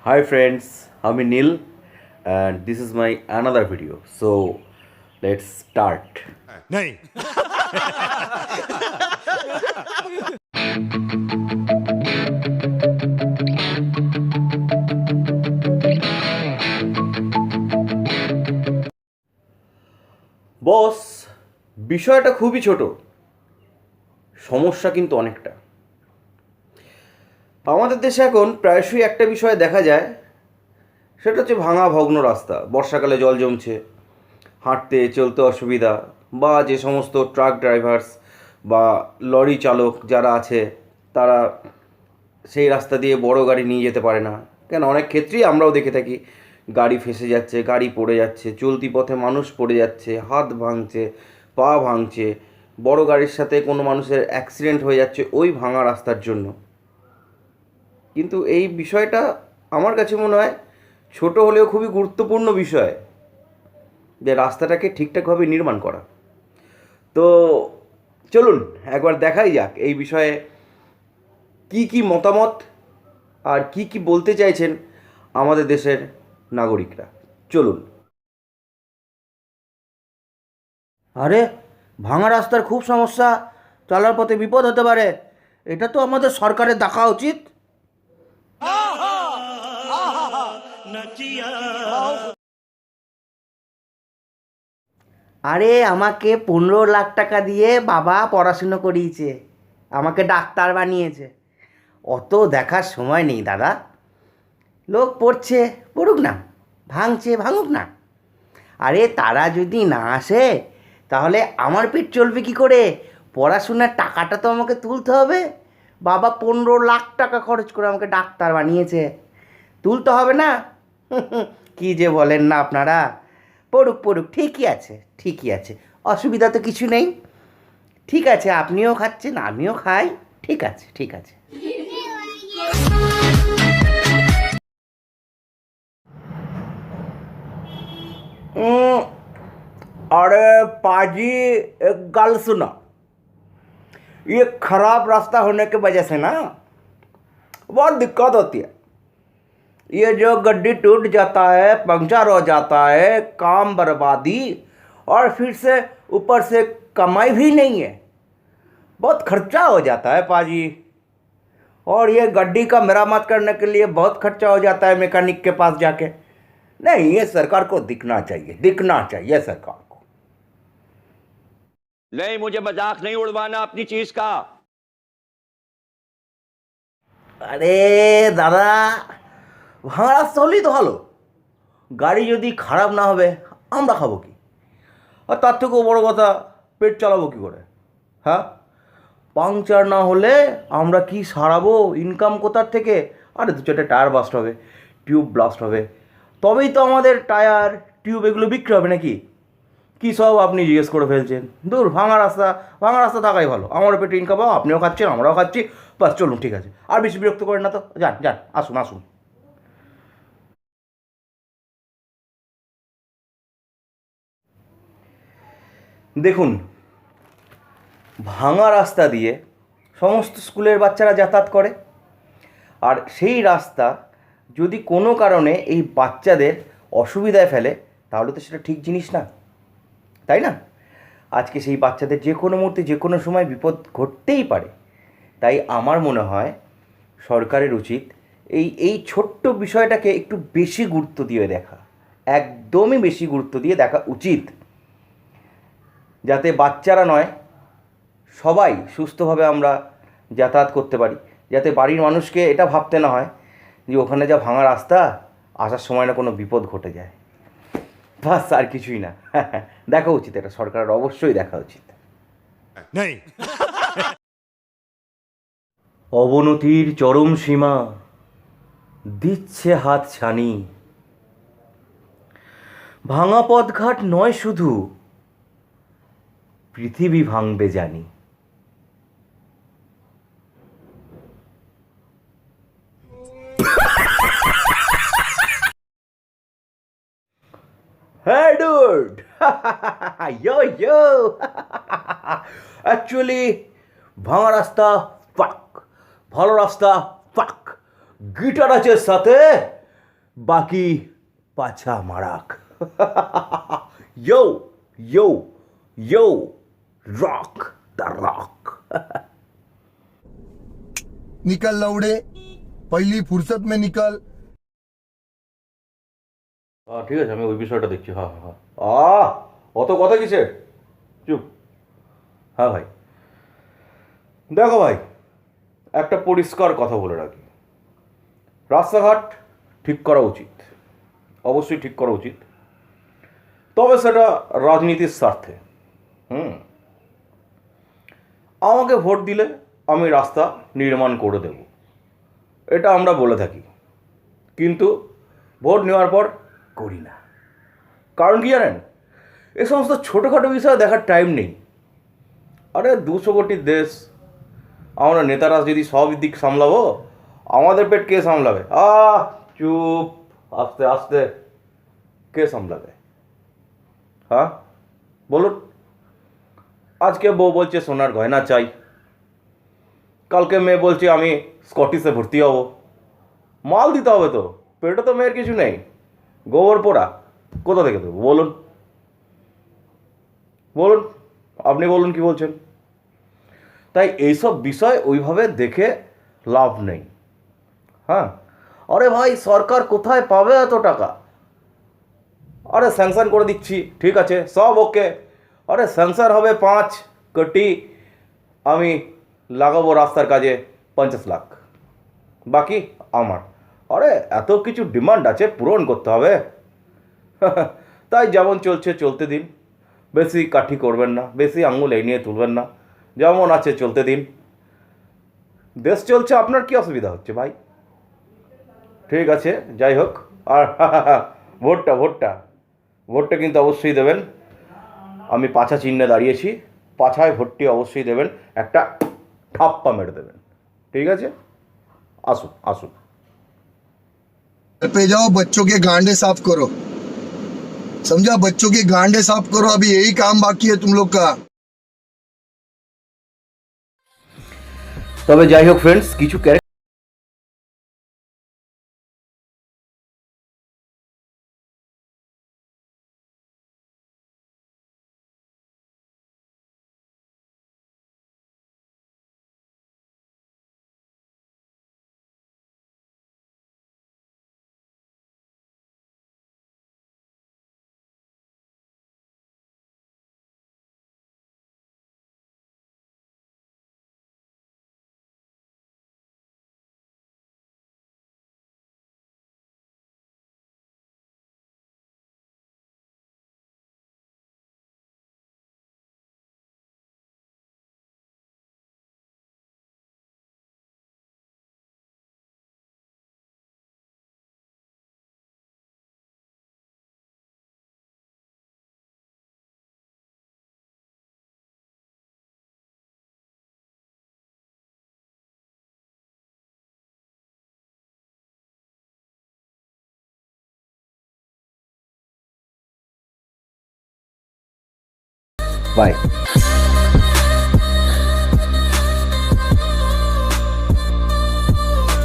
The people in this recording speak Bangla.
Hi friends, I'm Neil and this is my another video. So let's start. नहीं. বস, বিষয়টা খুবই ছোট, সমস্যা কিন্তু অনেকটা। আমাদের দেশে এখন প্রায়শই একটা বিষয় দেখা যায়, সেটা হচ্ছে ভাঙা ভগ্ন রাস্তা। বর্ষাকালে জল জমছে, হাঁটতে চলতে অসুবিধা, বা যে সমস্ত ট্রাক ড্রাইভার্স বা লরি চালক যারা আছে তারা সেই রাস্তা দিয়ে বড় গাড়ি নিয়ে যেতে পারে না। কেন, অনেক ক্ষেত্রেই আমরাও দেখে থাকি গাড়ি ফেঁসে যাচ্ছে, গাড়ি পড়ে যাচ্ছে, চলতি পথে মানুষ পড়ে যাচ্ছে, হাত ভাঙছে, পা ভাঙছে, বড় গাড়ির সাথে কোনো মানুষের অ্যাক্সিডেন্ট হয়ে যাচ্ছে ওই ভাঙা রাস্তার জন্য। কিন্তু এই বিষয়টা আমার কাছে মনে হয় ছোট হলেও খুবই গুরুত্বপূর্ণ বিষয়, যে রাস্তাটাকে ঠিকঠাকভাবে নির্মাণ করা। তো চলুন একবার দেখাই যাক এই বিষয়ে কি কি মতামত আর কি কি বলতে চাইছেন আমাদের দেশের নাগরিকরা। চলুন। আরে, ভাঙা রাস্তার খুব সমস্যা, চলার পথে বিপদ হতে পারে। এটা তো আমাদের সরকারের দেখা উচিত। আরে, আমাকে 15 লাখ টাকা দিয়ে বাবা পড়াশুনো করিয়েছে, আমাকে ডাক্তার বানিয়েছে। অত দেখার সময় নেই দাদা। লোক পড়ছে, পড়ুক না, ভাঙছে, ভাঙুক না। আরে, তারা যদি না আসে তাহলে আমার পেট চলবে কি করে? পড়াশোনার টাকাটা তো আমাকে তুলতে হবে। বাবা 15 লাখ টাকা খরচ করে আমাকে ডাক্তার বানিয়েছে, তুলতে হবে না? কি যে বলেন না আপনারা। পড়ুক পড়ুক, ঠিকই আছে, ঠিকই আছে, অসুবিধা তো কিছু নেই। ঠিক আছে, আপনিও খাচ্ছেন, আমিও খাই, ঠিক আছে, ঠিক আছে। अरे पाजी, एक गल सुना। ये खराब रास्ता होने की वजह से ना बहुत दिक्कत होती है। ये जो गड्डी टूट जाता है, पंक्चर हो जाता है, काम बर्बादी, और फिर से ऊपर से कमाई भी नहीं है, बहुत खर्चा हो जाता है पाजी। और ये गड्डी का मरम्मत करने के लिए बहुत खर्चा हो जाता है मैकेनिक के पास जाके। नहीं, ये सरकार को दिखना चाहिए, दिखना चाहिए सरकार को। नहीं, मुझे मजाक नहीं उड़वाना अपनी चीज का। আরে দাদা, ভাঙা রাস্তা হলেই তো ভালো। গাড়ি যদি খারাপ না হবে, আমরা খাবো কি? আর তার থেকেও বড় কথা, পেট চালাবো কী করে? হ্যাঁ, পাংচার না হলে আমরা কি সারাবো? ইনকাম কোথার থেকে? আরে দু চারটে টায়ার বাস্ট হবে, টিউব ব্লাস্ট হবে, তবেই তো আমাদের টায়ার টিউব এগুলো বিক্রি হবে নাকি? কী সব আপনি জিজ্ঞেস করে ফেলছেন? দূর, ভাঙা রাস্তা, ভাঙা রাস্তা থাকাই ভালো। আমারও পেটে ইনকাম পাবো, আপনিও খাচ্ছেন, আমরাও খাচ্ছি, বাস চলুন, ঠিক আছে। আর বেশি বিরক্ত করেন না তো, যান যান, আসুন আসুন। দেখুন, ভাঙা রাস্তা দিয়ে সমস্ত স্কুলের বাচ্চারা যাতায়াত করে, আর সেই রাস্তা যদি কোনো কারণে এই বাচ্চাদের অসুবিধায় ফেলে, তাহলে তো সেটা ঠিক জিনিস না, তাই না? আজকে সেই বাচ্চাদের যে কোনো মুহূর্তে যে কোনো সময় বিপদ ঘটতেই পারে। তাই আমার মনে হয় সরকারের উচিত এই এই ছোট্ট বিষয়টাকে একটু বেশি গুরুত্ব দিয়ে দেখা, একদমই বেশি গুরুত্ব দিয়ে দেখা উচিত, যাতে বাচ্চারা নয়, সবাই সুস্থভাবে আমরা যাতায়াত করতে পারি। যাতে বাড়ির মানুষকে এটা ভাবতে না হয় যে ওখানে যা ভাঙা রাস্তা, আসার সময় না কোনো বিপদ ঘটে যায়। বাস, আর কিছুই না। দেখা উচিত, এটা সরকারের অবশ্যই দেখা উচিত। नहीं. অবনতির চরম সীমা, দিচ্ছে হাত ছানি। ভাঙা পথঘাট নয় শুধু, পৃথিবী ভাঙবে জানি। Hey dude! Yo yo! Actually, ভাঙা রাস্তা ফাক, ভালো রাস্তা ফাক, গিটার আছে সাথে, বাকি পাছা মারাক। ইয়ো ইয়ো ইয়ো, রক দ্য রক। निकल लौड़े, पहली फुर्सत में निकल। ঠিক আছে, আমি ওই বিষয়টা দেখছি। হ্যাঁ হ্যাঁ হ্যাঁ। অত কথা কিসের, চুপ। হ্যাঁ ভাই, দেখো ভাই, একটা পরিষ্কার কথা বলে রাখি, রাস্তাঘাট ঠিক করা উচিত, অবশ্যই ঠিক করা উচিত, তবে সেটা রাজনীতির স্বার্থে। আমাকে ভোট দিলে আমি রাস্তা নির্মাণ করে দেব, এটা আমরা বলে থাকি, কিন্তু ভোট নেওয়ার পর করি না। কারণ কি জানেন, এ সমস্ত ছোটোখাটো বিষয় দেখার টাইম নেই। আরে 200 কোটির দেশ, আমরা নেতারা যদি সব দিক সামলাবো, আমাদের পেট কে সামলাবে? চুপ, আস্তে আস্তে, কে সামলাবে? হ্যাঁ বলুন। আজকে বউ বলছে সোনার গয়না চাই, কালকে মেয়ে বলছে আমি স্কটিশে ভর্তি হব। মাল দিতে হবে তো, পেটে তো মেয়ের কিছু নেই, গোবর পোড়া, কোথা থেকে দেবো বলুন? বলুন, আপনি বলুন কি বলছেন? তাই এইসব বিষয় ওইভাবে দেখে লাভ নেই। হ্যাঁ, আরে ভাই সরকার কোথায় পাবে এত টাকা? আরে স্যাংশন করে দিচ্ছি, ঠিক আছে, সব ওকে। আরে স্যাংশন হবে 5 কোটি, আমি লাগাবো রাস্তার কাজে 50 লাখ, বাকি আমার। আরে এত কিছু ডিমান্ড আছে, পূরণ করতে হবে। তাই যেমন চলছে চলতে দিন, বেশি কাঠি করবেন না, বেশি আঙুল এই নিয়ে তুলবেন না, যেমন আছে চলতে দিন। দেশ চলছে, আপনার কি অসুবিধা হচ্ছে ভাই? ঠিক আছে, যাই হোক। আর ভোটটা ভোটটা ভোটটা কিন্তু অবশ্যই দেবেন। আমি পাছা চিহ্নে দাঁড়িয়েছি, পাছায় ভোটটি অবশ্যই দেবেন, একটা ঠাপ্পা মেরে দেবেন, ঠিক আছে? আসুন আসুন। घर पे जाओ, बच्चों के गांडे साफ करो, समझा? बच्चों के गांडे साफ करो, अभी यही काम बाकी है तुम लोग का। তবে যাই হোক ফ্রেন্ডস, কিছু বাই।